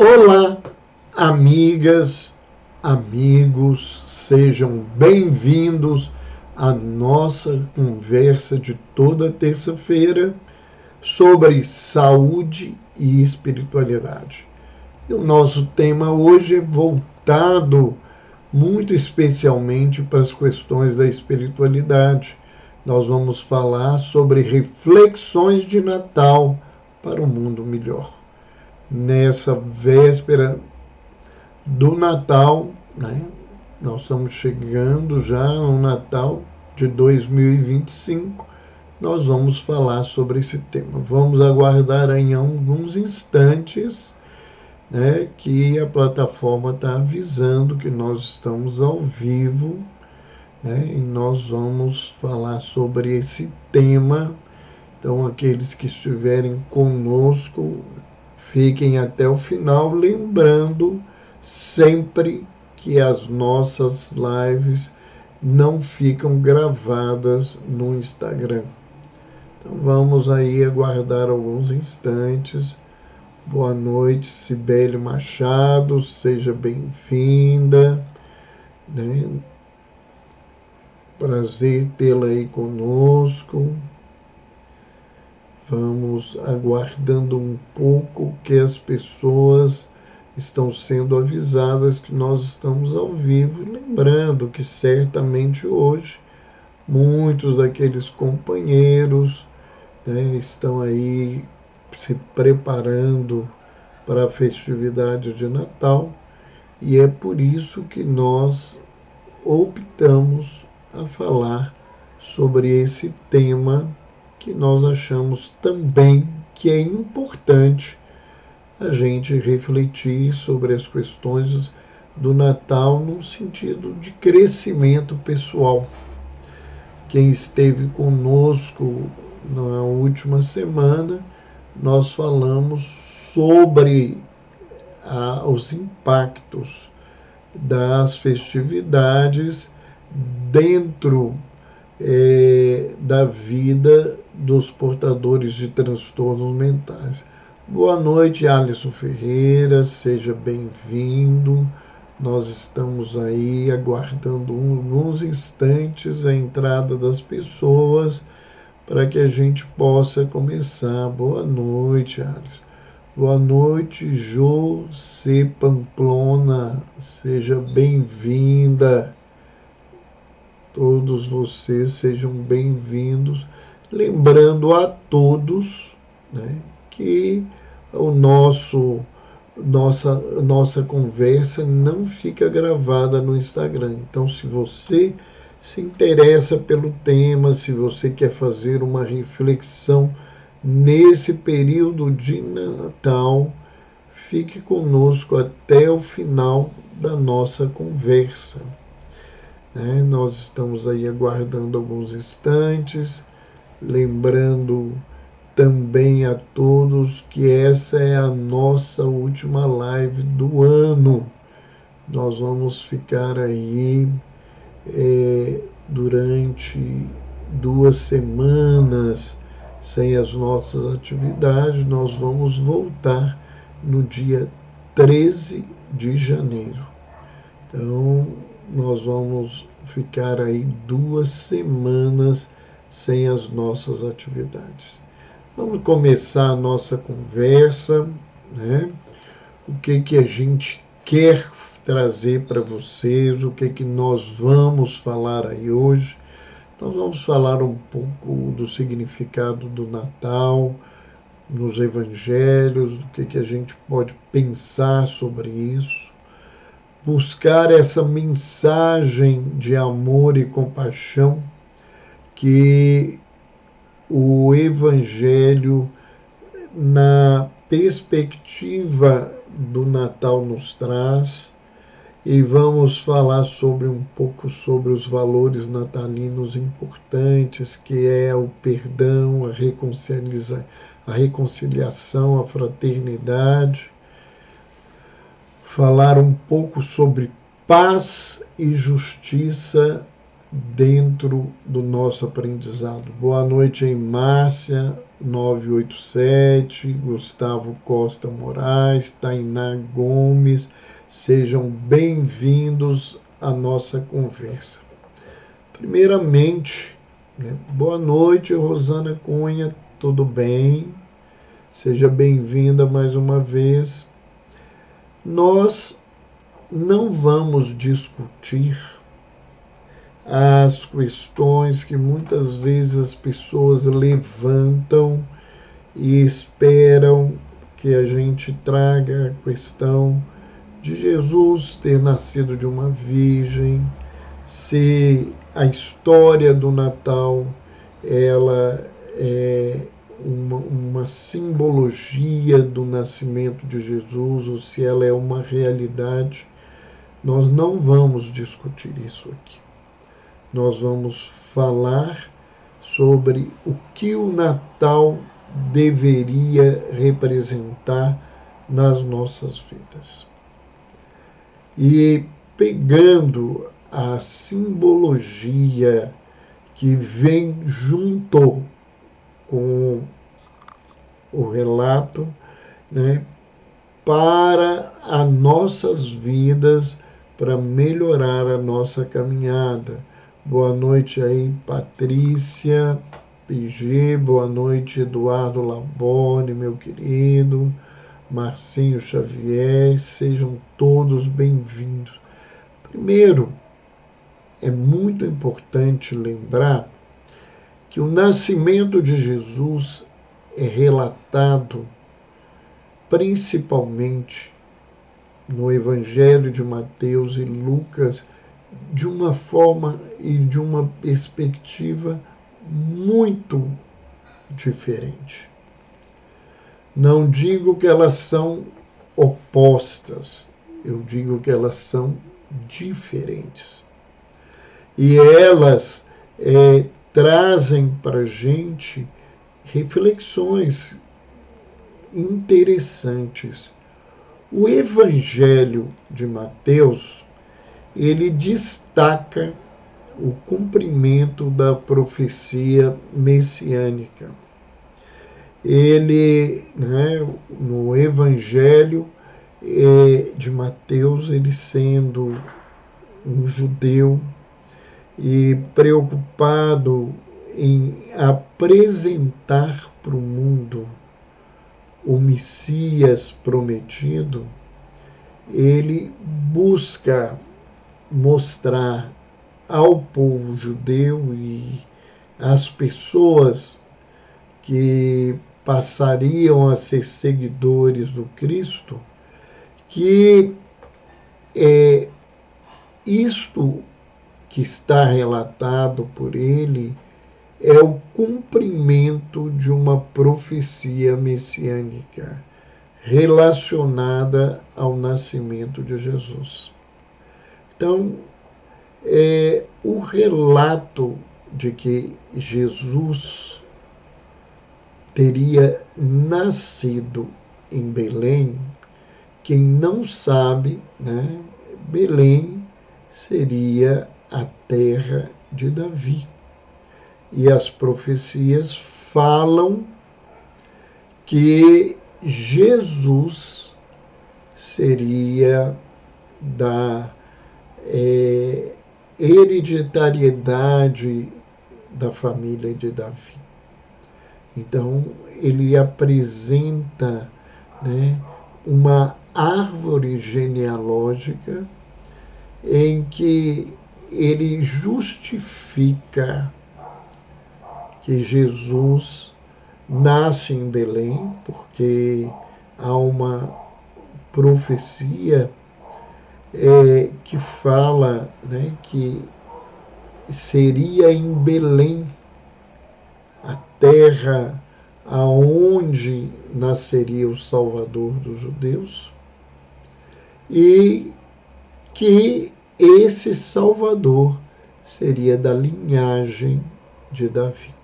Olá, amigas, amigos, sejam bem-vindos à nossa conversa de toda terça-feira sobre saúde e espiritualidade. E o nosso tema hoje é voltado muito especialmente para as questões da espiritualidade. Nós vamos falar sobre reflexões de Natal para um mundo melhor. Nessa véspera do Natal, né? Nós estamos chegando já no Natal de 2025. Nós vamos falar sobre esse tema. Vamos aguardar em alguns instantes, né, que a plataforma está avisando que nós estamos ao vivo, né, e nós vamos falar sobre esse tema. Então, aqueles que estiverem conosco, fiquem até o final, lembrando sempre que as nossas lives não ficam gravadas no Instagram. Então vamos aí aguardar alguns instantes. Boa noite, Cibele Machado, seja bem-vinda, né? Prazer tê-la aí conosco. Vamos aguardando um pouco que as pessoas estão sendo avisadas que nós estamos ao vivo. Lembrando que certamente hoje muitos daqueles companheiros, né, estão aí se preparando para a festividade de Natal e é por isso que nós optamos a falar sobre esse tema que nós achamos também que é importante a gente refletir sobre as questões do Natal num sentido de crescimento pessoal. Quem esteve conosco na última semana, nós falamos sobre os impactos das festividades dentro da vida dos portadores de transtornos mentais. Boa noite, Alisson Ferreira, seja bem-vindo. Nós estamos aí aguardando alguns instantes a entrada das pessoas para que a gente possa começar. Boa noite, Alisson. Boa noite, José Pamplona, seja bem-vinda. Todos vocês sejam bem-vindos. Lembrando a todos, né, que o nossa conversa não fica gravada no Instagram. Então, se você se interessa pelo tema, se você quer fazer uma reflexão nesse período de Natal, fique conosco até o final da nossa conversa. Nós estamos aí aguardando alguns instantes, lembrando também a todos que essa é a nossa última live do ano. Nós vamos ficar aí durante 2 semanas sem as nossas atividades. Nós vamos voltar no dia 13 de janeiro. Então, nós vamos ficar aí 2 semanas sem as nossas atividades. Vamos começar a nossa conversa, né? O que a gente quer trazer para vocês, o que nós vamos falar aí hoje. Nós vamos falar um pouco do significado do Natal, nos evangelhos, do que a gente pode pensar sobre isso. Buscar essa mensagem de amor e compaixão que o Evangelho, na perspectiva do Natal, nos traz, e vamos falar um pouco sobre os valores natalinos importantes, que é o perdão, a reconciliação, a fraternidade. Falar um pouco sobre paz e justiça dentro do nosso aprendizado. Boa noite aí, Márcia 987, Gustavo Costa Moraes, Tainá Gomes, sejam bem-vindos à nossa conversa. Primeiramente, boa noite, Rosana Cunha, tudo bem? Seja bem-vinda mais uma vez. Nós não vamos discutir as questões que muitas vezes as pessoas levantam e esperam que a gente traga a questão de Jesus ter nascido de uma virgem, se a história do Natal ela é uma simbologia do nascimento de Jesus ou se ela é uma realidade. Nós não vamos discutir isso aqui. Nós vamos falar sobre o que o Natal deveria representar nas nossas vidas. E pegando a simbologia que vem junto com o relato, para as nossas vidas, para melhorar a nossa caminhada. Boa noite aí, Patrícia PG, boa noite, Eduardo Labone, meu querido, Marcinho Xavier, sejam todos bem-vindos. Primeiro, é muito importante lembrar que o nascimento de Jesus é relatado principalmente no Evangelho de Mateus e Lucas de uma forma e de uma perspectiva muito diferente. Não digo que elas são opostas, eu digo que elas são diferentes. E elas trazem para a gente reflexões interessantes. O Evangelho de Mateus, ele destaca o cumprimento da profecia messiânica. Ele, no Evangelho de Mateus, ele sendo um judeu e preocupado em apresentar para o mundo o Messias prometido, ele busca mostrar ao povo judeu e às pessoas que passariam a ser seguidores do Cristo, que isto que está relatado por ele é o cumprimento de uma profecia messiânica relacionada ao nascimento de Jesus. Então, o relato de que Jesus teria nascido em Belém, quem não sabe, Belém seria a terra de Davi. E as profecias falam que Jesus seria da hereditariedade da família de Davi. Então, ele apresenta uma árvore genealógica em que ele justifica que Jesus nasce em Belém, porque há uma profecia que fala que seria em Belém a terra aonde nasceria o Salvador dos judeus e que esse Salvador seria da linhagem de Davi.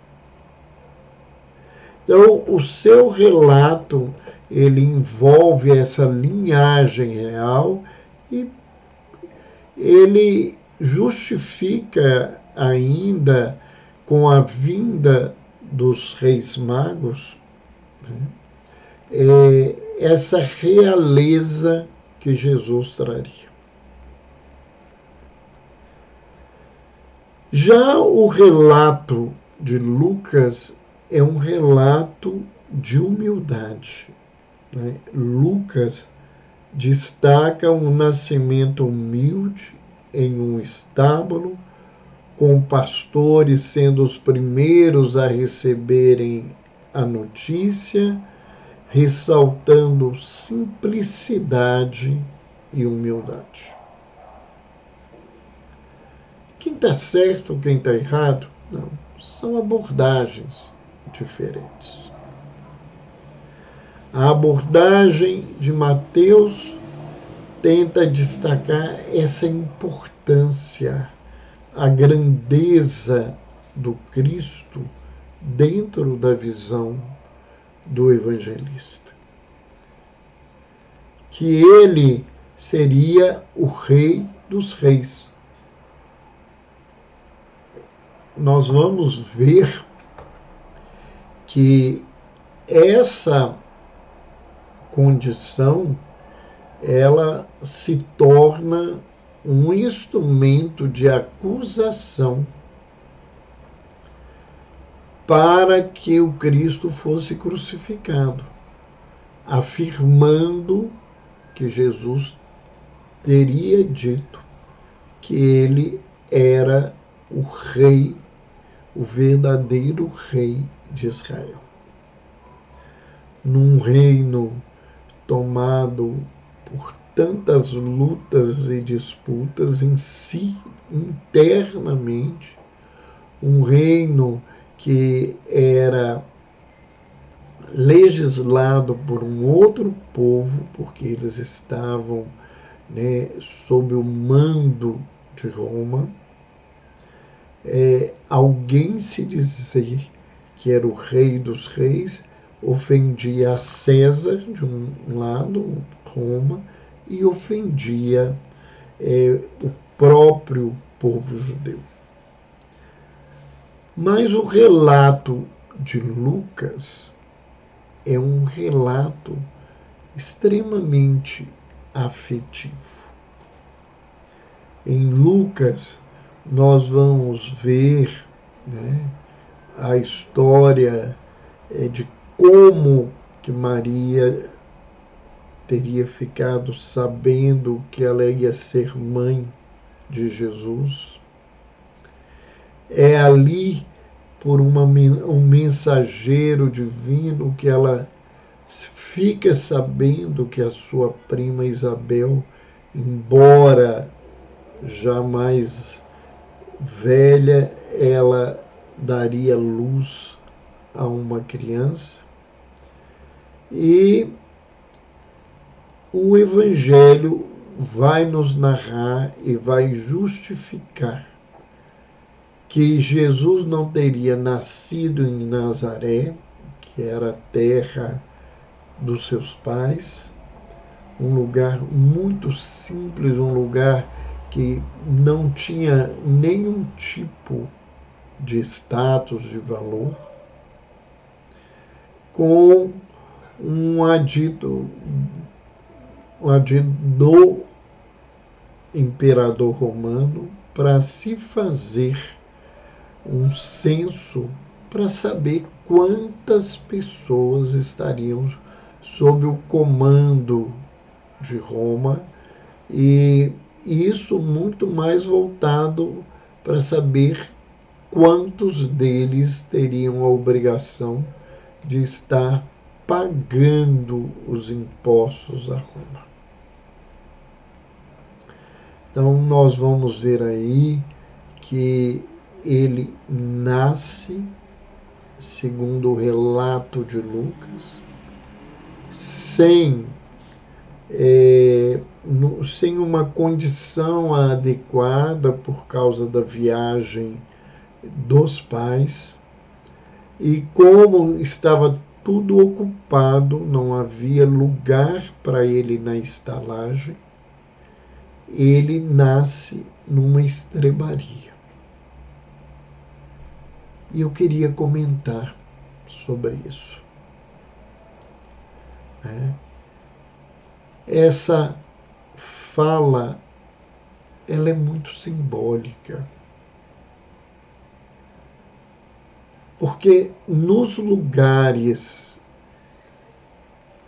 Então, o seu relato, ele envolve essa linhagem real e ele justifica ainda com a vinda dos reis magos, essa realeza que Jesus traria. Já o relato de Lucas é um relato de humildade. Lucas destaca um nascimento humilde em um estábulo, com pastores sendo os primeiros a receberem a notícia, ressaltando simplicidade e humildade. Quem está certo, quem está errado? Não, são abordagens diferentes. A abordagem de Mateus tenta destacar essa importância, a grandeza do Cristo dentro da visão do evangelista. Que ele seria o Rei dos Reis. Nós vamos ver que essa condição ela se torna um instrumento de acusação para que o Cristo fosse crucificado, afirmando que Jesus teria dito que ele era o rei, o verdadeiro rei de Israel. Num reino tomado por tantas lutas e disputas em si, internamente, um reino que era legislado por um outro povo, porque eles estavam sob o mando de Roma. Alguém se dizer que era o rei dos reis ofendia a César, de um lado, Roma, e ofendia o próprio povo judeu. Mas o relato de Lucas é um relato extremamente afetivo. Em Lucas, nós vamos ver a história de como que Maria teria ficado sabendo que ela ia ser mãe de Jesus. É ali, por um mensageiro divino, que ela fica sabendo que a sua prima Isabel, embora já mais velha, ela daria luz a uma criança. E o Evangelho vai nos narrar e vai justificar que Jesus não teria nascido em Nazaré, que era a terra dos seus pais, um lugar muito simples, um lugar que não tinha nenhum tipo de status, de valor, com um adido do imperador romano para se fazer um censo para saber quantas pessoas estariam sob o comando de Roma, e isso muito mais voltado para saber quantos deles teriam a obrigação de estar pagando os impostos a Roma. Então, nós vamos ver aí que ele nasce, segundo o relato de Lucas, sem uma condição adequada por causa da viagem dos pais, e como estava tudo ocupado, não havia lugar para ele na estalagem, ele nasce numa estrebaria. E eu queria comentar sobre isso. Essa fala, ela é muito simbólica. Porque nos lugares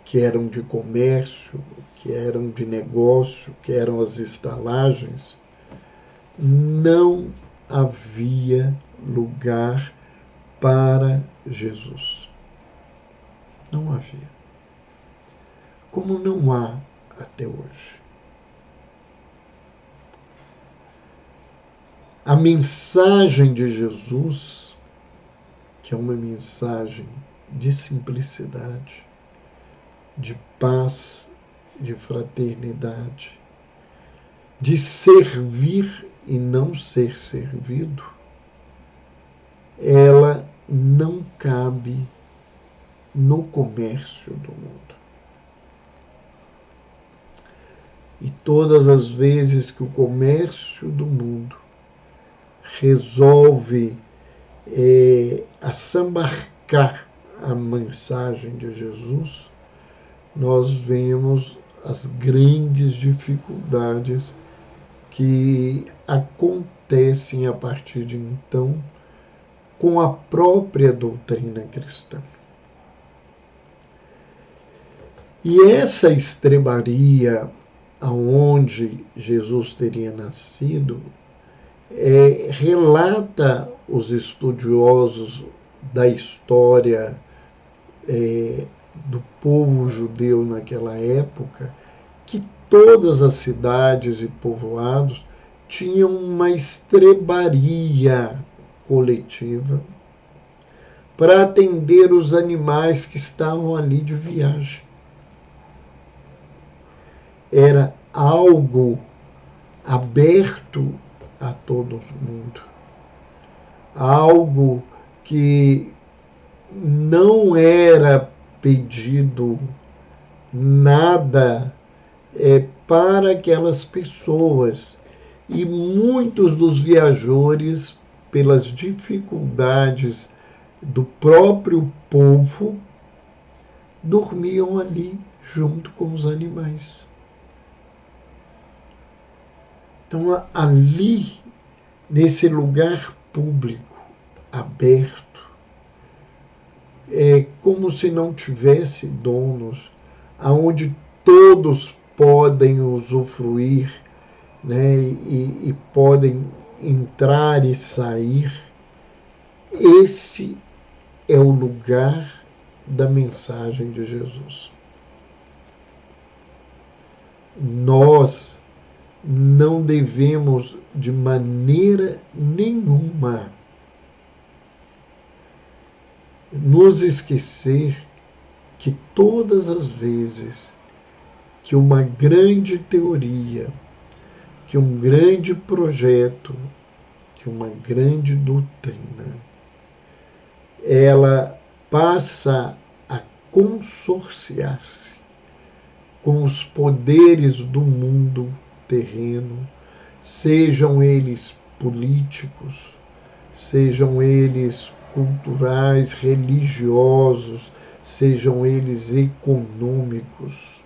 que eram de comércio, que eram de negócio, que eram as estalagens, não havia lugar para Jesus. Não havia. Como não há até hoje. A mensagem de Jesus, que é uma mensagem de simplicidade, de paz, de fraternidade, de servir e não ser servido, ela não cabe no comércio do mundo. E todas as vezes que o comércio do mundo resolve assambarcar a mensagem de Jesus, nós vemos as grandes dificuldades que acontecem a partir de então com a própria doutrina cristã. E essa estrebaria aonde Jesus teria nascido, relata os estudiosos da história do povo judeu naquela época, que todas as cidades e povoados tinham uma estrebaria coletiva para atender os animais que estavam ali de viagem. Era algo aberto a todo mundo. Algo que não era pedido nada para aquelas pessoas. E muitos dos viajores, pelas dificuldades do próprio povo, dormiam ali junto com os animais. Então, ali, nesse lugar público, aberto, é como se não tivesse donos, aonde todos podem usufruir, né, e podem entrar e sair. Esse é o lugar da mensagem de Jesus. Nós não devemos, de maneira nenhuma, nos esquecer que todas as vezes que uma grande teoria, que um grande projeto, que uma grande doutrina, ela passa a consorciar-se com os poderes do mundo terreno, sejam eles políticos, sejam eles culturais, religiosos, sejam eles econômicos.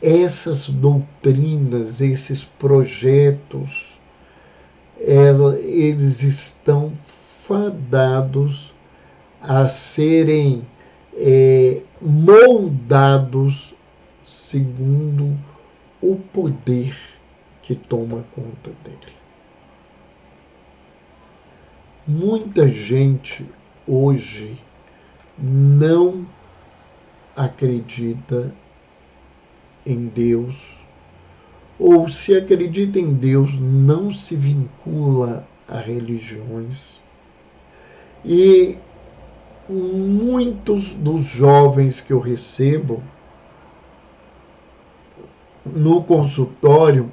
Essas doutrinas, esses projetos, eles estão fadados a serem moldados segundo o poder que toma conta dele. Muita gente hoje não acredita em Deus, ou se acredita em Deus, não se vincula a religiões. E muitos dos jovens que eu recebo no consultório,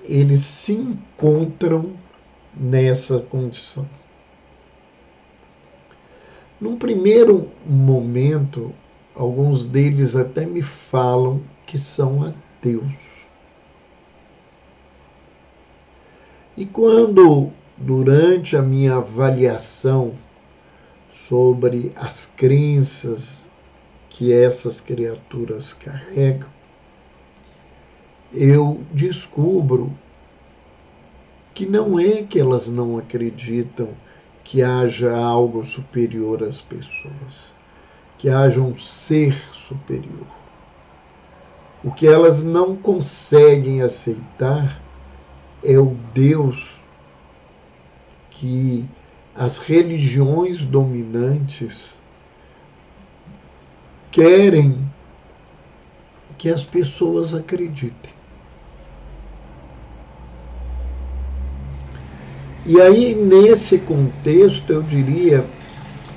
eles se encontram nessa condição. Num primeiro momento, alguns deles até me falam que são ateus. E quando durante a minha avaliação sobre as crenças que essas criaturas carregam, eu descubro que não é que elas não acreditam que haja algo superior às pessoas, que haja um ser superior. O que elas não conseguem aceitar é o Deus que as religiões dominantes querem que as pessoas acreditem. E aí, nesse contexto, eu diria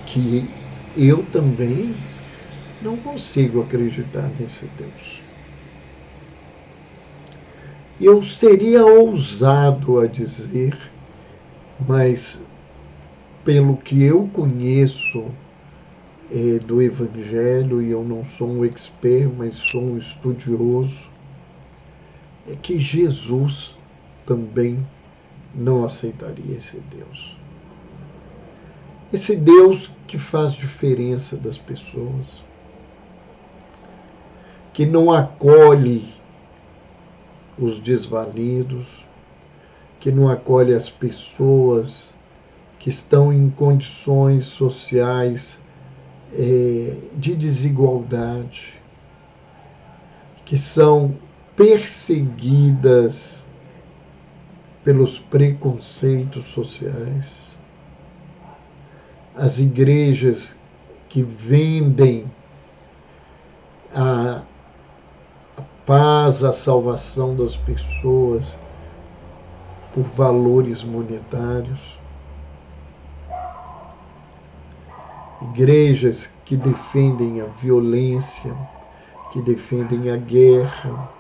que eu também não consigo acreditar nesse Deus. Eu seria ousado a dizer, mas pelo que eu conheço do Evangelho, e eu não sou um expert, mas sou um estudioso, é que Jesus também não aceitaria esse Deus. Esse Deus que faz diferença das pessoas, que não acolhe os desvalidos, que não acolhe as pessoas que estão em condições sociais de desigualdade, que são perseguidas pelos preconceitos sociais, as igrejas que vendem a paz, a salvação das pessoas por valores monetários, igrejas que defendem a violência, que defendem a guerra,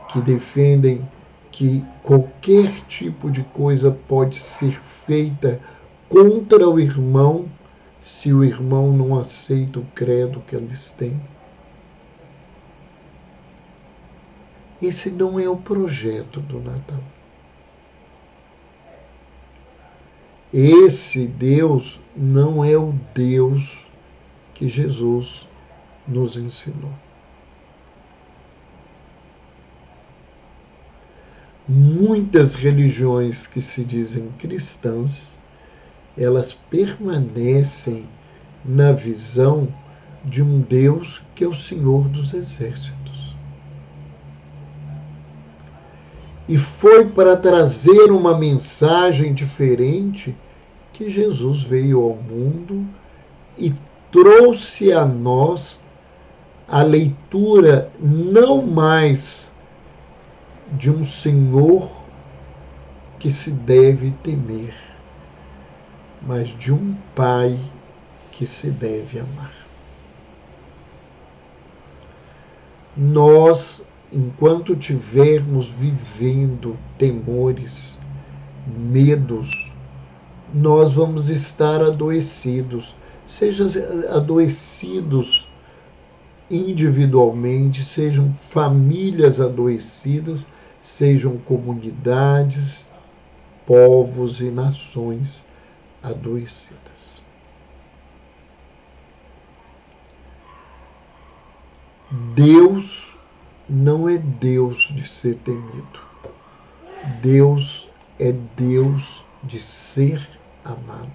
que defendem que qualquer tipo de coisa pode ser feita contra o irmão se o irmão não aceita o credo que eles têm. Esse não é o projeto do Natal. Esse Deus não é o Deus que Jesus nos ensinou. Muitas religiões que se dizem cristãs, elas permanecem na visão de um Deus que é o Senhor dos Exércitos. E foi para trazer uma mensagem diferente que Jesus veio ao mundo e trouxe a nós a leitura não mais de um Senhor que se deve temer, mas de um Pai que se deve amar. Nós, enquanto tivermos vivendo temores, medos, nós vamos estar adoecidos, seja adoecidos individualmente, sejam famílias adoecidas, sejam comunidades, povos e nações adoecidas. Deus não é Deus de ser temido. Deus é Deus de ser amado.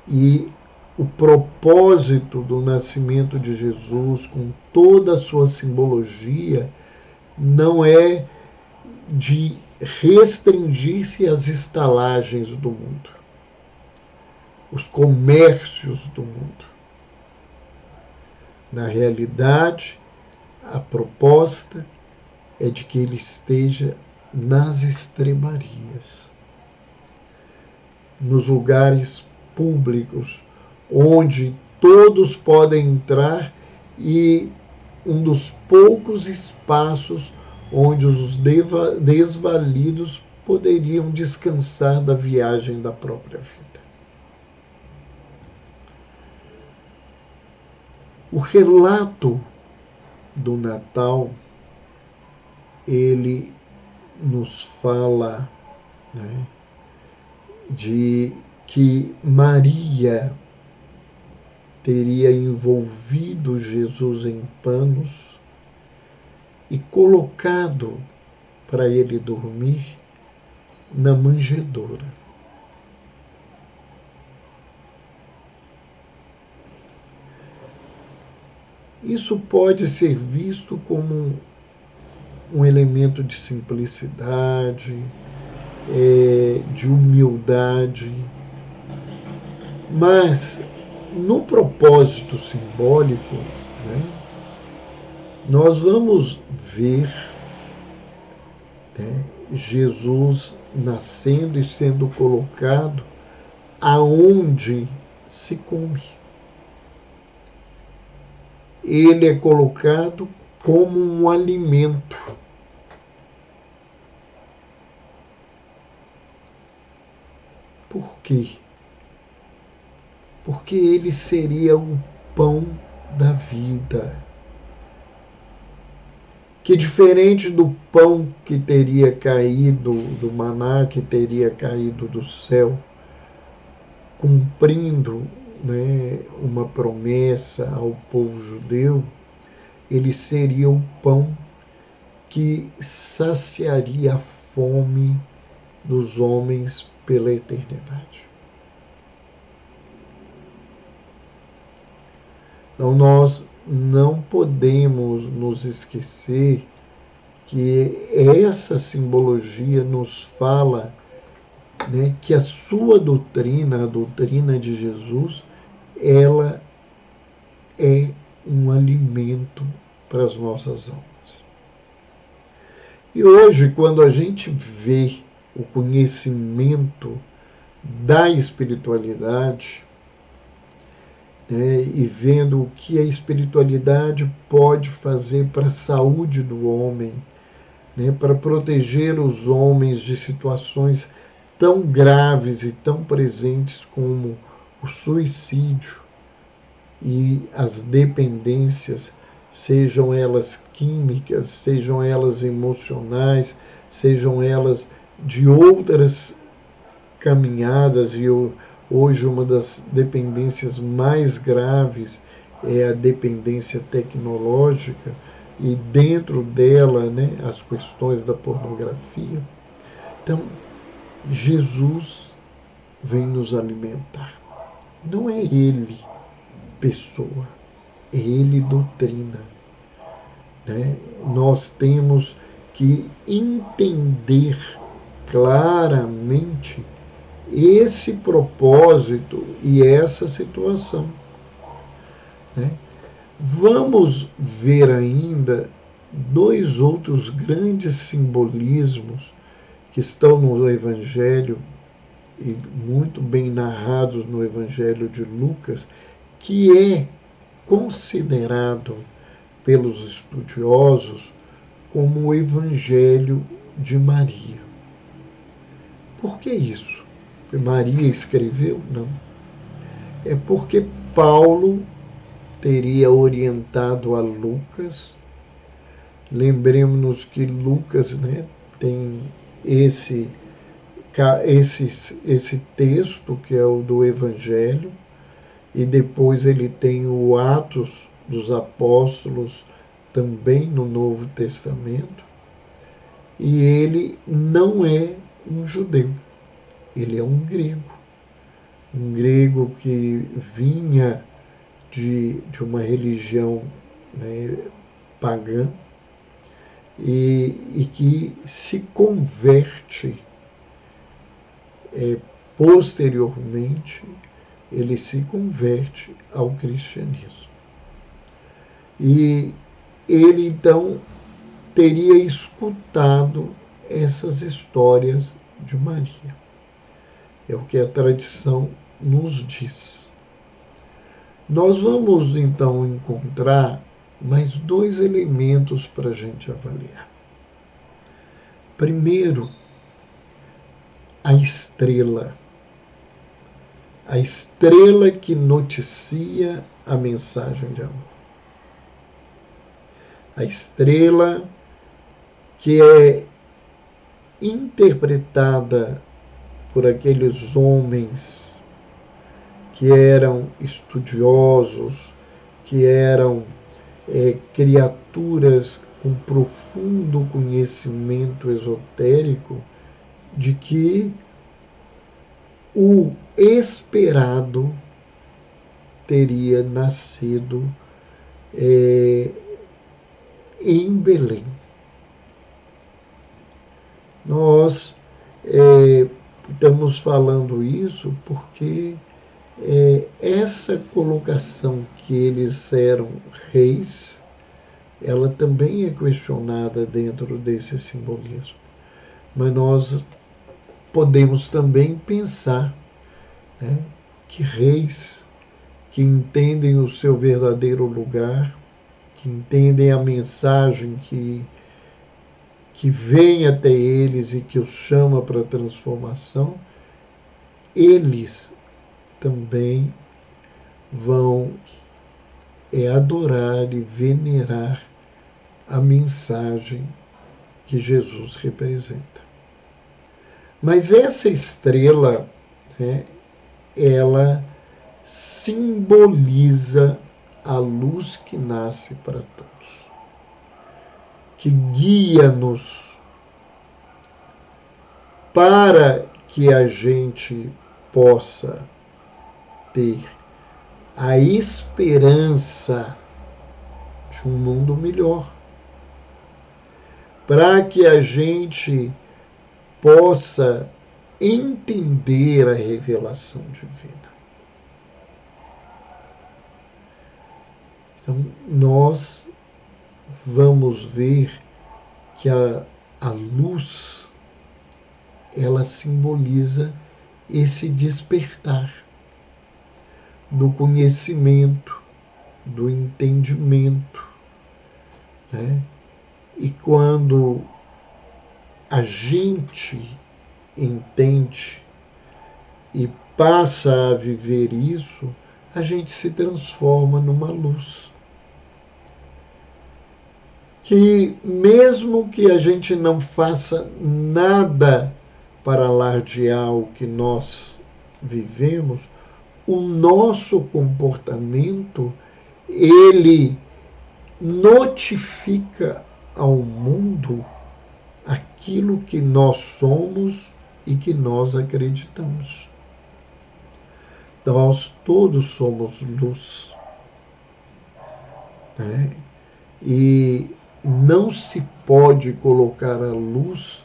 E o propósito do nascimento de Jesus, com toda a sua simbologia, não é de restringir-se às estalagens do mundo, os comércios do mundo. Na realidade, a proposta é de que ele esteja nas estrebarias, nos lugares públicos, onde todos podem entrar e um dos poucos espaços onde os desvalidos poderiam descansar da viagem da própria vida. O relato do Natal, ele nos fala né, de que Maria teria envolvido Jesus em panos e colocado para ele dormir na manjedoura. Isso pode ser visto como um elemento de simplicidade, de humildade, mas no propósito simbólico, né, nós vamos ver, né, Jesus nascendo e sendo colocado aonde se come. Ele é colocado como um alimento. Por quê? Porque ele seria o pão da vida. Que diferente do pão que teria caído, do maná que teria caído do céu, cumprindo, né, uma promessa ao povo judeu, ele seria o pão que saciaria a fome dos homens pela eternidade. Então nós não podemos nos esquecer que essa simbologia nos fala, né, que a sua doutrina, a doutrina de Jesus, ela é um alimento para as nossas almas. E hoje, quando a gente vê o conhecimento da espiritualidade, né, e vendo o que a espiritualidade pode fazer para a saúde do homem, né, para proteger os homens de situações tão graves e tão presentes como o suicídio e as dependências, sejam elas químicas, sejam elas emocionais, sejam elas de outras caminhadas, e hoje uma das dependências mais graves é a dependência tecnológica, e dentro dela, né, as questões da pornografia. Então, Jesus vem nos alimentar. Não é ele pessoa, é ele doutrina. Né? Nós temos que entender claramente esse propósito e essa situação. Né? Vamos ver ainda dois outros grandes simbolismos que estão no Evangelho e muito bem narrados no Evangelho de Lucas, que é considerado pelos estudiosos como o Evangelho de Maria. Por que isso? Porque Maria escreveu? Não. É porque Paulo teria orientado a Lucas. Lembremos-nos que Lucas, né, tem esse texto que é o do Evangelho, e depois ele tem o Atos dos Apóstolos também no Novo Testamento, e ele não é um judeu, ele é um grego que vinha de uma religião, né, pagã, e que se converte posteriormente, ele se converte ao cristianismo. E ele então teria escutado essas histórias de Maria. É o que a tradição nos diz. Nós vamos então encontrar mais dois elementos para a gente avaliar. Primeiro, a estrela. A estrela que noticia a mensagem de amor. A estrela que é interpretada por aqueles homens que eram estudiosos, que eram criaturas com profundo conhecimento esotérico, de que o esperado teria nascido em Belém. Nós estamos falando isso porque essa colocação que eles eram reis, ela também é questionada dentro desse simbolismo. Mas nós podemos também pensar, né, que reis que entendem o seu verdadeiro lugar, que entendem a mensagem que vem até eles e que os chama para a transformação, eles também vão adorar e venerar a mensagem que Jesus representa. Mas essa estrela, né, ela simboliza a luz que nasce para todos, que guia-nos para que a gente possa ter a esperança de um mundo melhor, para que a gente possa entender a revelação divina. Então, nós vamos ver que a luz, ela simboliza esse despertar do conhecimento, do entendimento, né? E quando a gente entende e passa a viver isso, a gente se transforma numa luz. Que mesmo que a gente não faça nada para alardear o que nós vivemos, o nosso comportamento, ele notifica ao mundo aquilo que nós somos e que nós acreditamos. Nós todos somos luz, né? E não se pode colocar a luz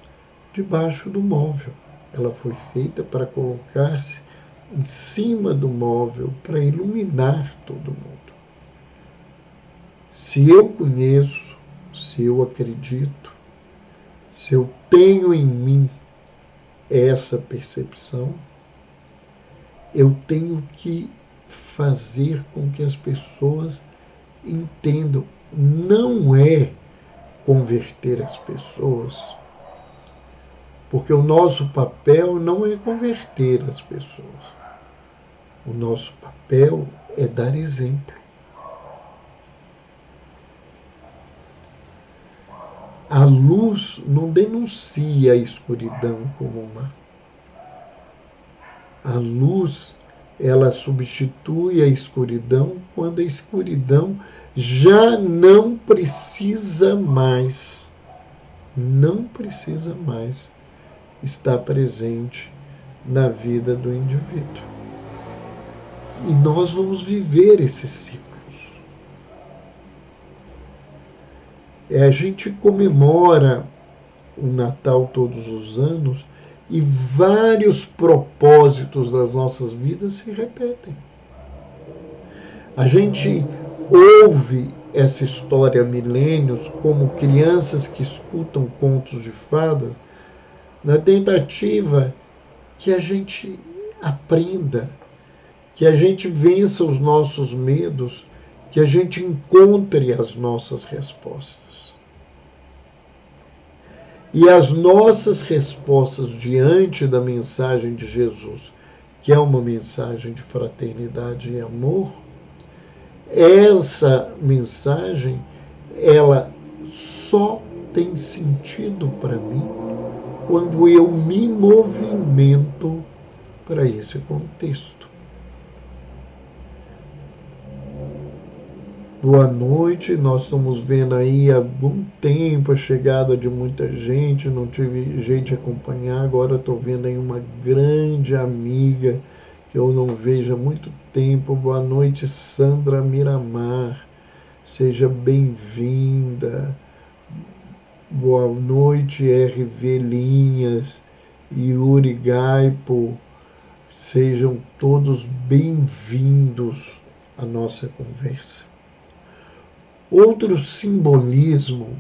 debaixo do móvel. Ela foi feita para colocar-se em cima do móvel, para iluminar todo mundo. Se eu conheço, se eu acredito, se eu tenho em mim essa percepção, eu tenho que fazer com que as pessoas entendam. Não é converter as pessoas, porque o nosso papel não é converter as pessoas. O nosso papel é dar exemplo. A luz não denuncia a escuridão como uma. A luz, ela substitui a escuridão quando a escuridão já não precisa mais estar presente na vida do indivíduo. E nós vamos viver esses ciclos. A gente comemora o Natal todos os anos e vários propósitos das nossas vidas se repetem. A gente ouve essa história há milênios como crianças que escutam contos de fadas, na tentativa que a gente aprenda, que a gente vença os nossos medos, que a gente encontre as nossas respostas. E as nossas respostas diante da mensagem de Jesus, que é uma mensagem de fraternidade e amor, essa mensagem, ela só tem sentido para mim quando eu me movimento para esse contexto. Boa noite, nós estamos vendo aí há algum tempo a chegada de muita gente, não tive jeito de acompanhar, agora estou vendo aí uma grande amiga que eu não vejo há muito tempo. Boa noite, Sandra Miramar, seja bem-vinda. Boa noite, RV Linhas, Yuri Gaipo, sejam todos bem-vindos à nossa conversa. Outro simbolismo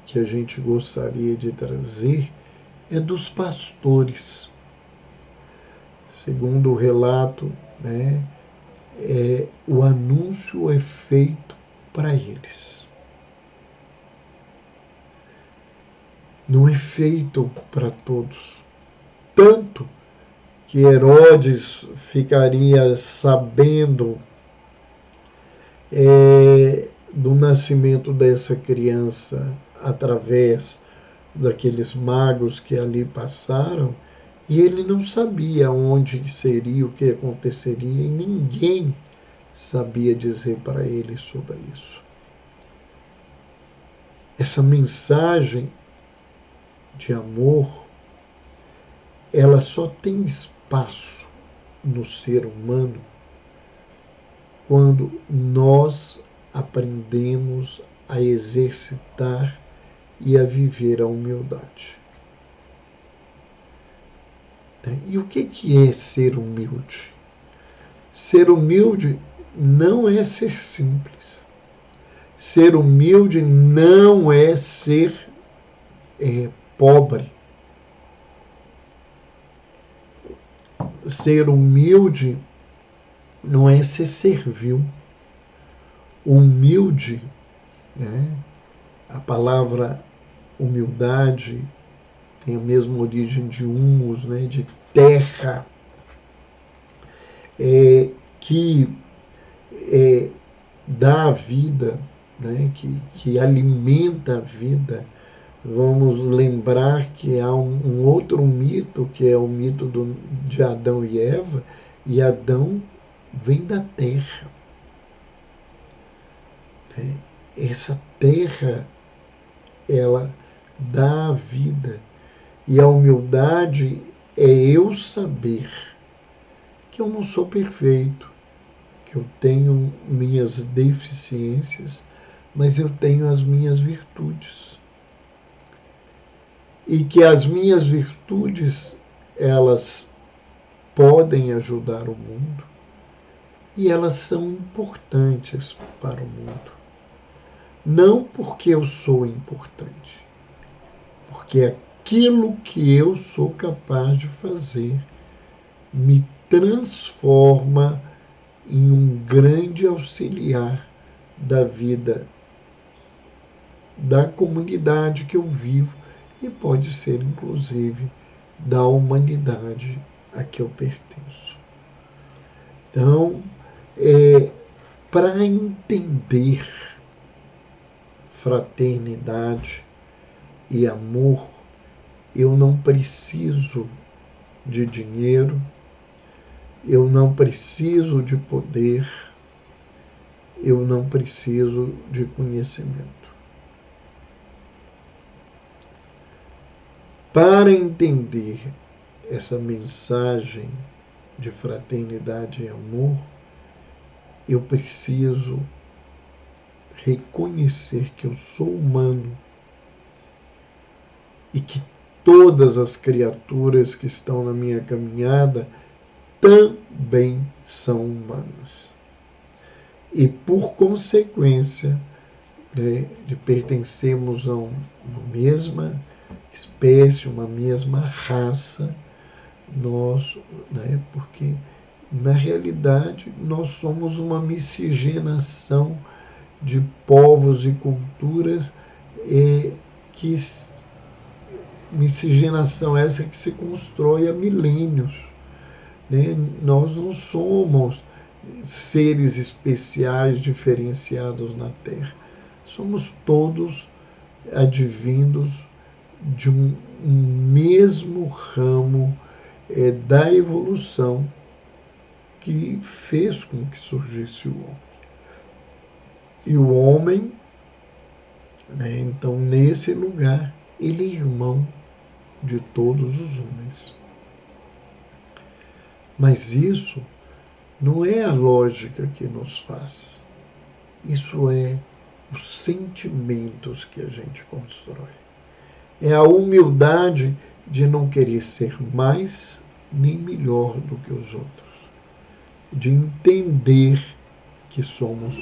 que a gente gostaria de trazer é dos pastores. Segundo o relato, né, o anúncio é feito para eles. Não é feito para todos. Tanto que Herodes ficaria sabendo do nascimento dessa criança através daqueles magos que ali passaram, e ele não sabia onde seria, o que aconteceria, e ninguém sabia dizer para ele sobre isso. Essa mensagem de amor, ela só tem espaço no ser humano quando nós aprendemos a exercitar e a viver a humildade. E o que é ser humilde? Ser humilde não é ser simples. Ser humilde não é ser pobre. Ser humilde não é ser servil. Humilde, né? A palavra humildade tem a mesma origem de humus, né? De terra, que dá a vida, né? que alimenta a vida. Vamos lembrar que há um outro mito, que é o mito de Adão e Eva, e Adão vem da terra. Essa terra, ela dá a vida. E a humildade é eu saber que eu não sou perfeito, que eu tenho minhas deficiências, mas eu tenho as minhas virtudes. E que as minhas virtudes, elas podem ajudar o mundo e elas são importantes para o mundo. Não porque eu sou importante, porque aquilo que eu sou capaz de fazer me transforma em um grande auxiliar da vida da comunidade que eu vivo e pode ser, inclusive, da humanidade a que eu pertenço. Então, para entender fraternidade e amor, eu não preciso de dinheiro, eu não preciso de poder, eu não preciso de conhecimento. Para entender essa mensagem de fraternidade e amor, eu preciso reconhecer que eu sou humano e que todas as criaturas que estão na minha caminhada também são humanas. E, por consequência, de pertencermos a uma mesma espécie, uma mesma raça, porque na realidade nós somos uma miscigenação de povos e culturas, miscigenação essa que se constrói há milênios. Nós não somos seres especiais diferenciados na Terra. Somos todos advindos de um mesmo ramo da evolução que fez com que surgisse o homem. E o homem, né, então, nesse lugar, ele é irmão de todos os homens. Mas isso não é a lógica que nos faz. Isso é os sentimentos que a gente constrói. É a humildade de não querer ser mais nem melhor do que os outros. De entender que somos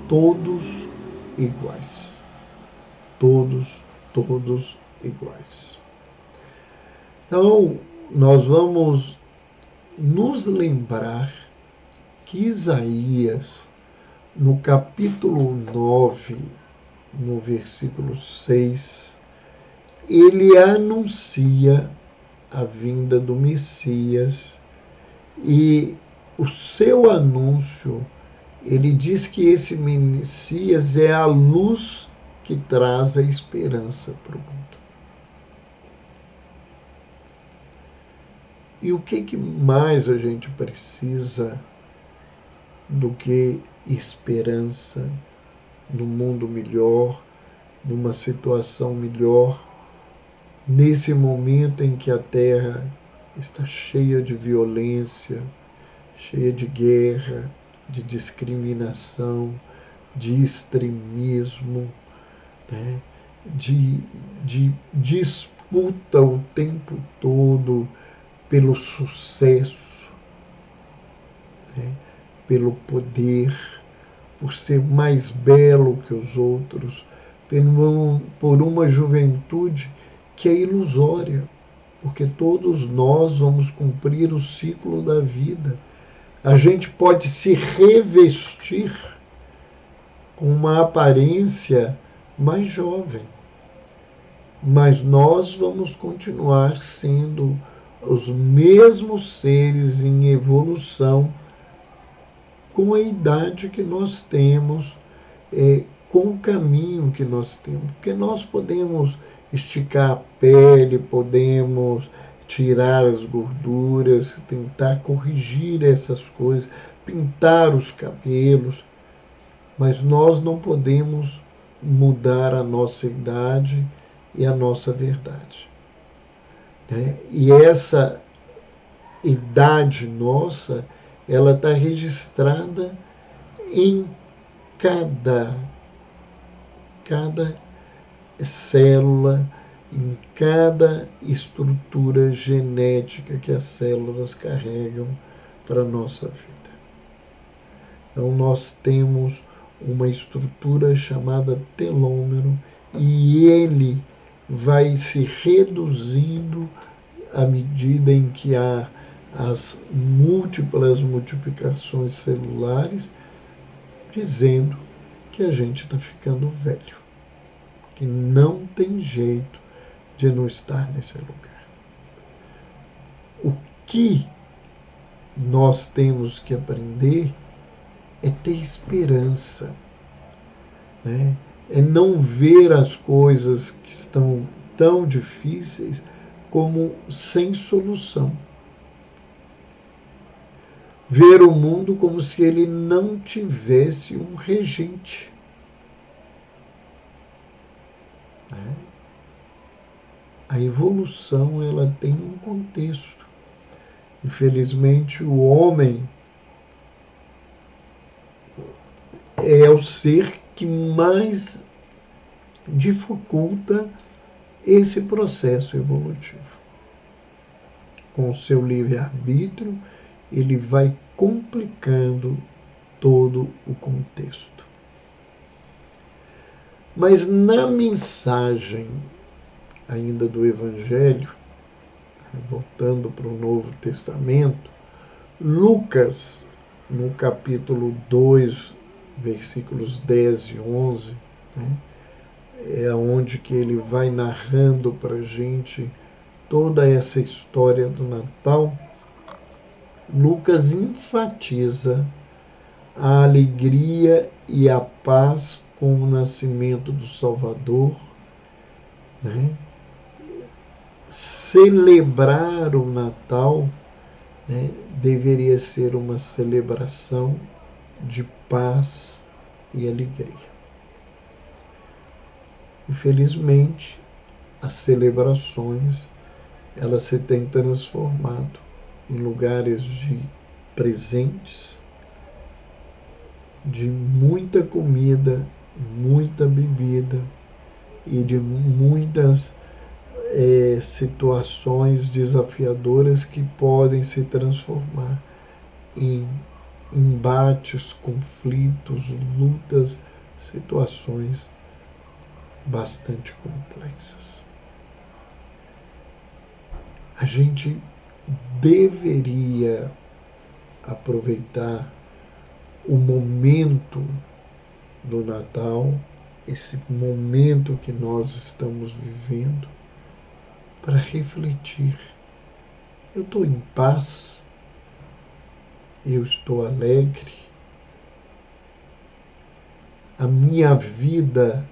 todos iguais. Todos iguais. Então, nós vamos nos lembrar que Isaías, no capítulo 9, no versículo 6, ele anuncia a vinda do Messias e o seu anúncio, ele diz que esse Messias é a luz que traz a esperança para o mundo. E o que mais a gente precisa do que esperança no mundo melhor, numa situação melhor, nesse momento em que a Terra está cheia de violência, cheia de guerra, de discriminação, de extremismo, né? de disputa o tempo todo pelo sucesso, né? Pelo poder, por ser mais belo que os outros, por uma juventude que é ilusória, porque todos nós vamos cumprir o ciclo da vida. A gente pode se revestir com uma aparência mais jovem, mas nós vamos continuar sendo os mesmos seres em evolução com a idade que nós temos, com o caminho que nós temos. Porque nós podemos esticar a pele, podemos tirar as gorduras, tentar corrigir essas coisas, pintar os cabelos, mas nós não podemos mudar a nossa idade e a nossa verdade. Né? E essa idade nossa, ela está registrada em cada célula, em cada estrutura genética que as células carregam para a nossa vida. Então, nós temos uma estrutura chamada telômero e ele vai se reduzindo à medida em que há as múltiplas multiplicações celulares, dizendo que a gente está ficando velho, que não tem jeito de não estar nesse lugar. O que nós temos que aprender é ter esperança, né? É não ver as coisas que estão tão difíceis como sem solução. Ver o mundo como se ele não tivesse um regente. Né? A evolução, ela tem um contexto. Infelizmente, o homem é o ser que mais dificulta esse processo evolutivo. Com o seu livre-arbítrio, ele vai complicando todo o contexto. Mas na mensagem ainda do Evangelho, voltando para o Novo Testamento, Lucas, no capítulo 2, versículos 10 e 11, né, é onde que ele vai narrando para a gente toda essa história do Natal. Lucas enfatiza a alegria e a paz com o nascimento do Salvador, né? celebrar o Natal, né, deveria ser uma celebração de paz e alegria. Infelizmente, as celebrações elas se têm transformado em lugares de presentes, de muita comida, muita bebida e de muitas situações desafiadoras que podem se transformar em embates, conflitos, lutas, situações bastante complexas. A gente deveria aproveitar o momento do Natal, esse momento que nós estamos vivendo, para refletir. Eu estou em paz? Eu estou alegre? A minha vida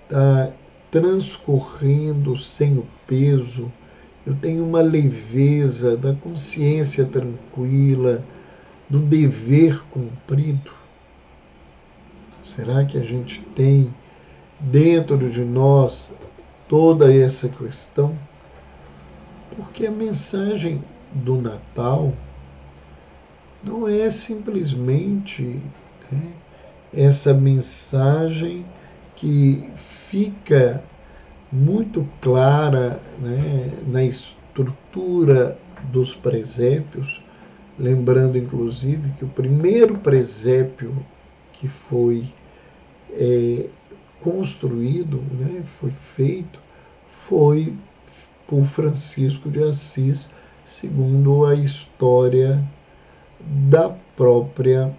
está transcorrendo sem o peso? Eu tenho uma leveza da consciência tranquila, do dever cumprido? Será que a gente tem dentro de nós toda essa questão? Porque a mensagem do Natal não é simplesmente, né, essa mensagem que fica muito clara, né, na estrutura dos presépios, lembrando inclusive que o primeiro presépio que foi construído, né, foi feito, foi por Francisco de Assis, segundo a história da própria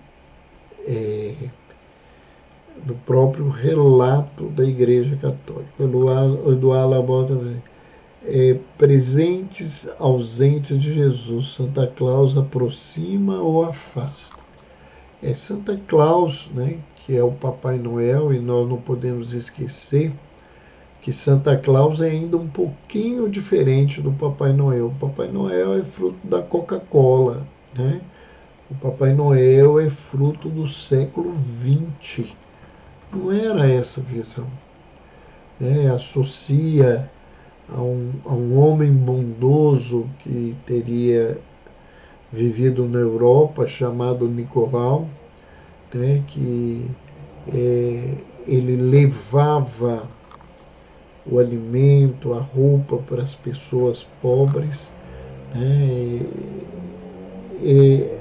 do próprio relato da Igreja Católica. Eduardo Laborde também. Presentes ausentes de Jesus, Santa Claus aproxima ou afasta? Santa Claus, né, que é o Papai Noel, e nós não podemos esquecer que Santa Claus é ainda um pouquinho diferente do Papai Noel. O Papai Noel é fruto da Coca-Cola, né? O Papai Noel é fruto do século XX. Não era essa visão. Né? Associa a um homem bondoso que teria vivido na Europa, chamado Nicolau, né? Que ele levava o alimento, a roupa para as pessoas pobres, né?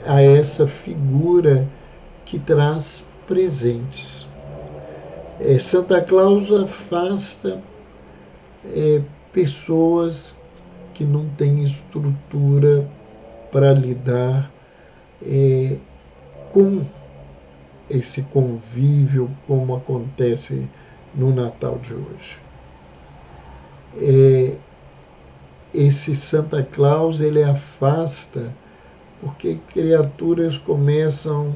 A essa figura que traz presentes. Santa Claus afasta pessoas que não têm estrutura para lidar com esse convívio como acontece no Natal de hoje. Esse Santa Claus ele afasta porque criaturas começam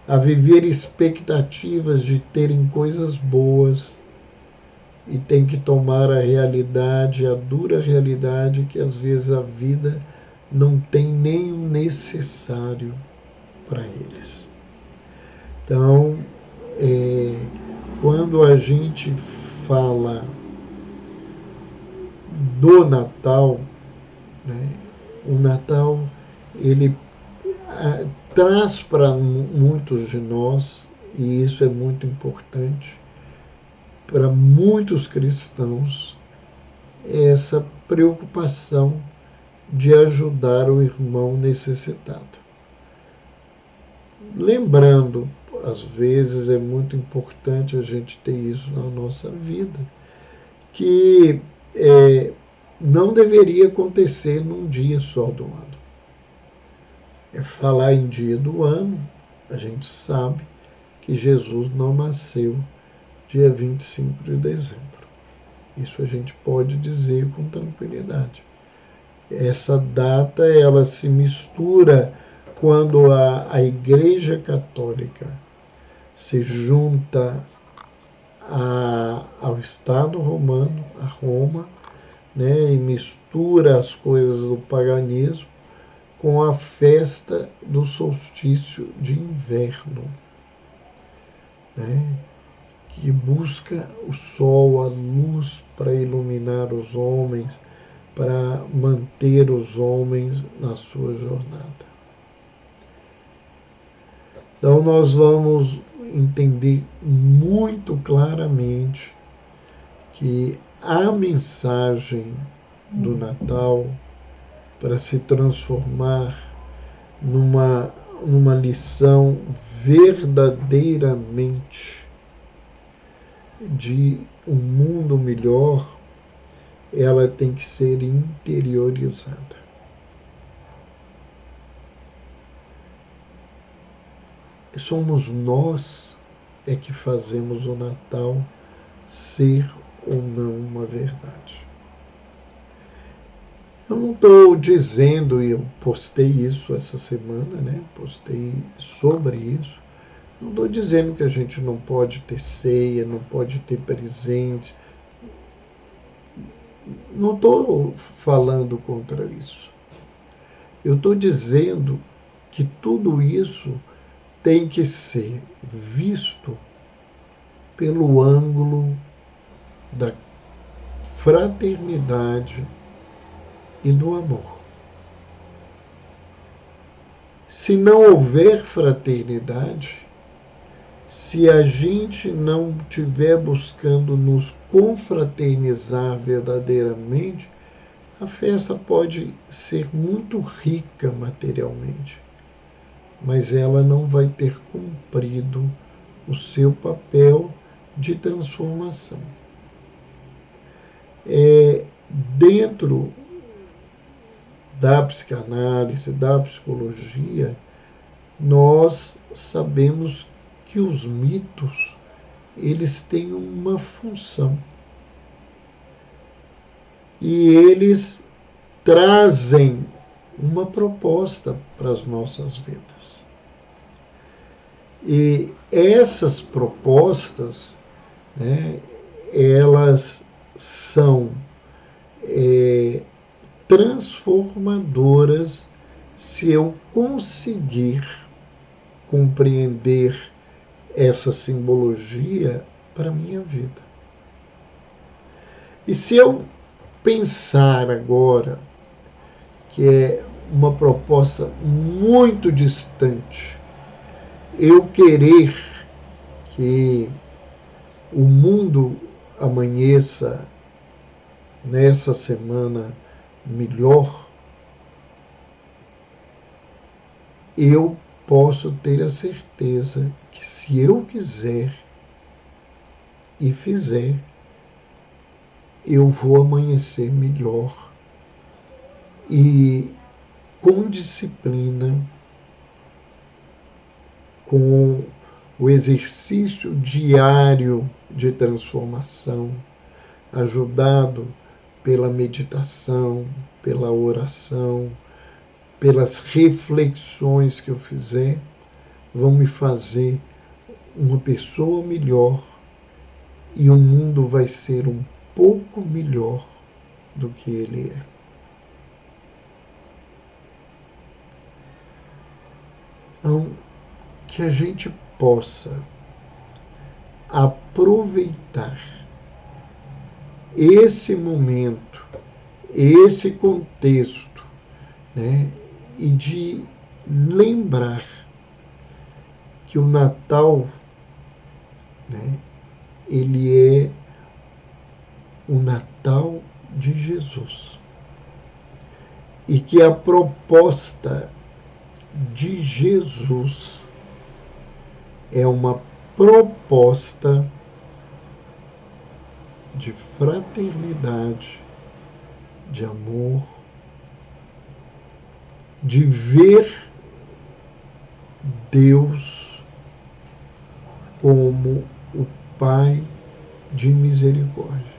a viver expectativas de terem coisas boas e tem que tomar a realidade, a dura realidade que às vezes a vida não tem nem o necessário para eles. Então, quando a gente fala do Natal, né, o Natal ele traz para muitos de nós, e isso é muito importante, para muitos cristãos, essa preocupação de ajudar o irmão necessitado. Lembrando, às vezes é muito importante a gente ter isso na nossa vida, que não deveria acontecer num dia só do ano. Falar em dia do ano, a gente sabe que Jesus não nasceu dia 25 de dezembro. Isso a gente pode dizer com tranquilidade. Essa data ela se mistura quando a Igreja Católica se junta ao Estado romano, a Roma, né, e mistura as coisas do paganismo com a festa do solstício de inverno, né, que busca o sol, a luz para iluminar os homens, para manter os homens na sua jornada. Então nós vamos entender muito claramente que a mensagem do Natal, para se transformar numa lição verdadeiramente de um mundo melhor, ela tem que ser interiorizada. Somos nós é que fazemos o Natal ser ou não uma verdade. Eu não estou dizendo, e eu postei isso essa semana, né? Postei sobre isso. Não estou dizendo que a gente não pode ter ceia, não pode ter presente. Não estou falando contra isso. Eu estou dizendo que tudo isso tem que ser visto pelo ângulo da fraternidade e do amor. Se não houver fraternidade, se a gente não estiver buscando nos confraternizar verdadeiramente, a festa pode ser muito rica materialmente, mas ela não vai ter cumprido o seu papel de transformação. Dentro da psicanálise, da psicologia, nós sabemos que os mitos, eles têm uma função. E eles trazem uma proposta para as nossas vidas. E essas propostas, né, elas são transformadoras se eu conseguir compreender essa simbologia para a minha vida. E se eu pensar agora que é uma proposta muito distante, eu querer que o mundo amanheça nessa semana melhor, eu posso ter a certeza que se eu quiser e fizer, eu vou amanhecer melhor e com disciplina, com o exercício diário de transformação, ajudado pela meditação, pela oração, pelas reflexões que eu fizer, vão me fazer uma pessoa melhor e o mundo vai ser um pouco melhor do que ele é. Então, que a gente possa aproveitar esse momento, esse contexto, né, e de lembrar que o Natal, né, ele é o Natal de Jesus. E que a proposta de Jesus é uma proposta de fraternidade, de amor, de ver Deus como o Pai de misericórdia.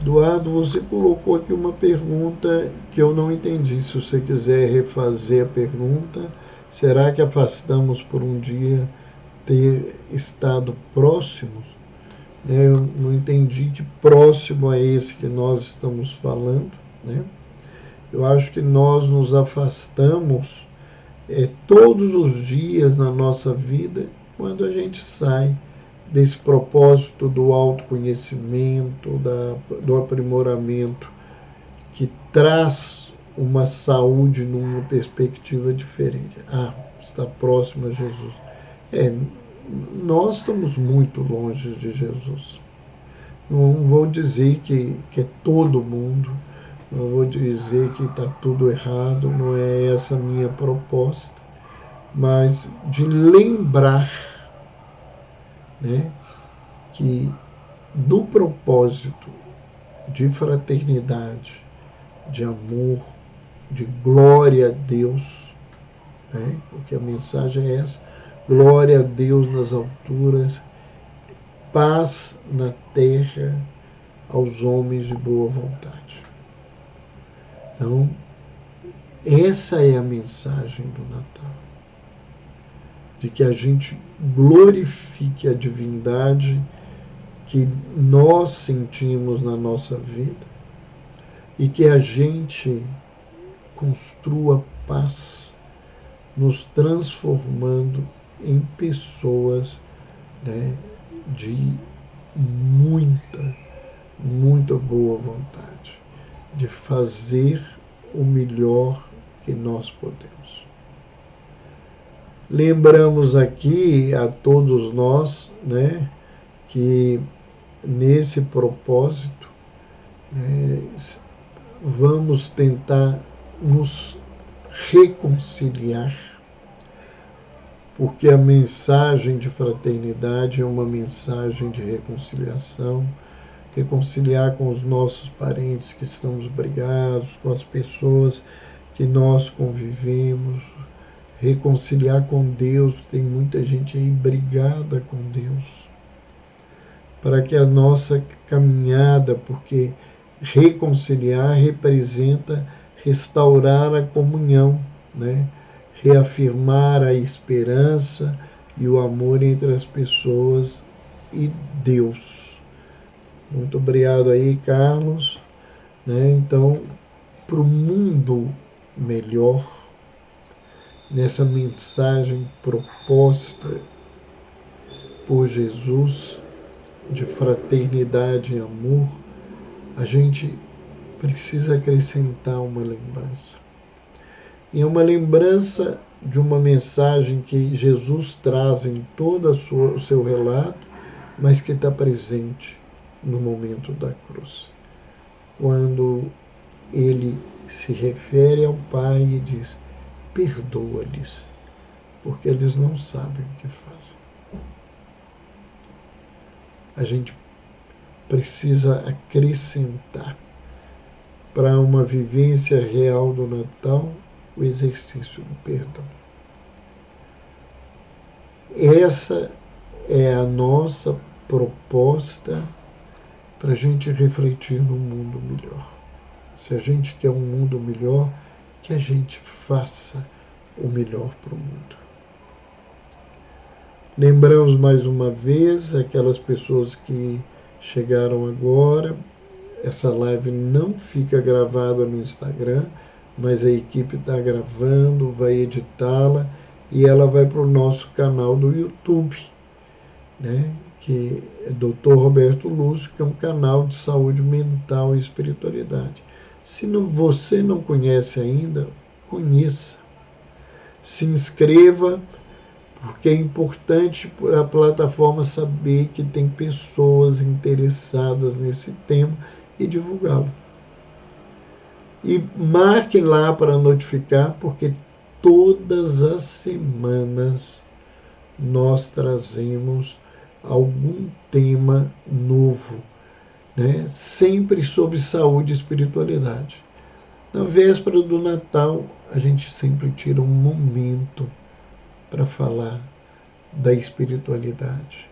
Eduardo, você colocou aqui uma pergunta que eu não entendi. Se você quiser refazer a pergunta, Será que afastamos por um dia ter estado próximos? Eu não entendi que próximo é esse que nós estamos falando, né? Eu acho que nós nos afastamos todos os dias na nossa vida quando a gente sai desse propósito do autoconhecimento, do aprimoramento, que traz uma saúde numa perspectiva diferente. Está próximo a Jesus. Nós estamos muito longe de Jesus. Não vou dizer que é todo mundo, não vou dizer que está tudo errado, não é essa a minha proposta, mas de lembrar, né, que do propósito de fraternidade, de amor, de glória a Deus, né, porque a mensagem é essa: glória a Deus nas alturas, paz na terra aos homens de boa vontade. Então, essa é a mensagem do Natal, de que a gente glorifique a divindade que nós sentimos na nossa vida e que a gente construa paz, nos transformando em pessoas, né, de muita boa vontade, de fazer o melhor que nós podemos. Lembramos aqui a todos nós, né, que nesse propósito, né, vamos tentar nos reconciliar, porque a mensagem de fraternidade é uma mensagem de reconciliação, reconciliar com os nossos parentes que estamos brigados, com as pessoas que nós convivemos, reconciliar com Deus, tem muita gente aí brigada com Deus, para que a nossa caminhada, porque reconciliar representa restaurar a comunhão, né? Reafirmar a esperança e o amor entre as pessoas e Deus. Muito obrigado aí, Carlos. Né? Então, para o mundo melhor, nessa mensagem proposta por Jesus de fraternidade e amor, a gente precisa acrescentar uma lembrança. E é uma lembrança de uma mensagem que Jesus traz em todo o seu relato, mas que está presente no momento da cruz. Quando ele se refere ao Pai e diz: perdoa-lhes, porque eles não sabem o que fazem. A gente precisa acrescentar para uma vivência real do Natal o exercício do perdão. Essa é a nossa proposta para a gente refletir num mundo melhor. Se a gente quer um mundo melhor, que a gente faça o melhor para o mundo. Lembramos mais uma vez aquelas pessoas que chegaram agora. Essa live não fica gravada no Instagram, mas a equipe está gravando, vai editá-la e ela vai para o nosso canal do YouTube, né? Que é Dr. Roberto Lúcio, que é um canal de saúde mental e espiritualidade. Se você não conhece ainda, conheça. Se inscreva, porque é importante para a plataforma saber que tem pessoas interessadas nesse tema e divulgá-lo. E marquem lá para notificar, porque todas as semanas nós trazemos algum tema novo, né? Sempre sobre saúde e espiritualidade. Na véspera do Natal, a gente sempre tira um momento para falar da espiritualidade,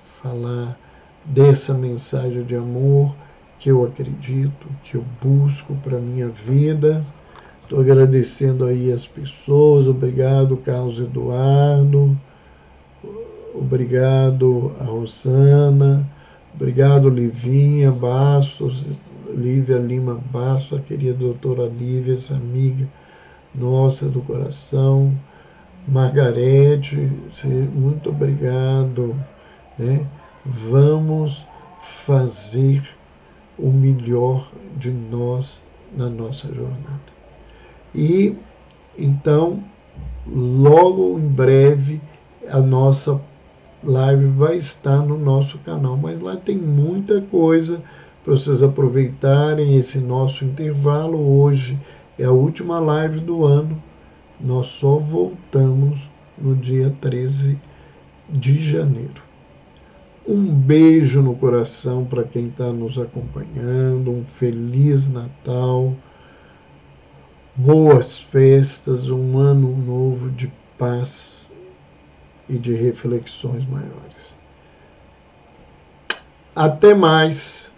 falar dessa mensagem de amor que eu acredito, que eu busco para a minha vida, Estou agradecendo aí as pessoas. Obrigado, Carlos Eduardo. Obrigado a Rosana. Obrigado, Livinha Bastos. Lívia Lima Bastos, a querida doutora Lívia, essa amiga nossa do coração. Margarete, muito obrigado. Né? Vamos fazer o melhor de nós na nossa jornada. E então, logo em breve, a nossa live vai estar no nosso canal, mas lá tem muita coisa para vocês aproveitarem esse nosso intervalo. Hoje é a última live do ano, nós só voltamos no dia 13 de janeiro. Um beijo no coração para quem está nos acompanhando, um Feliz Natal, boas festas, um ano novo de paz e de reflexões maiores. Até mais!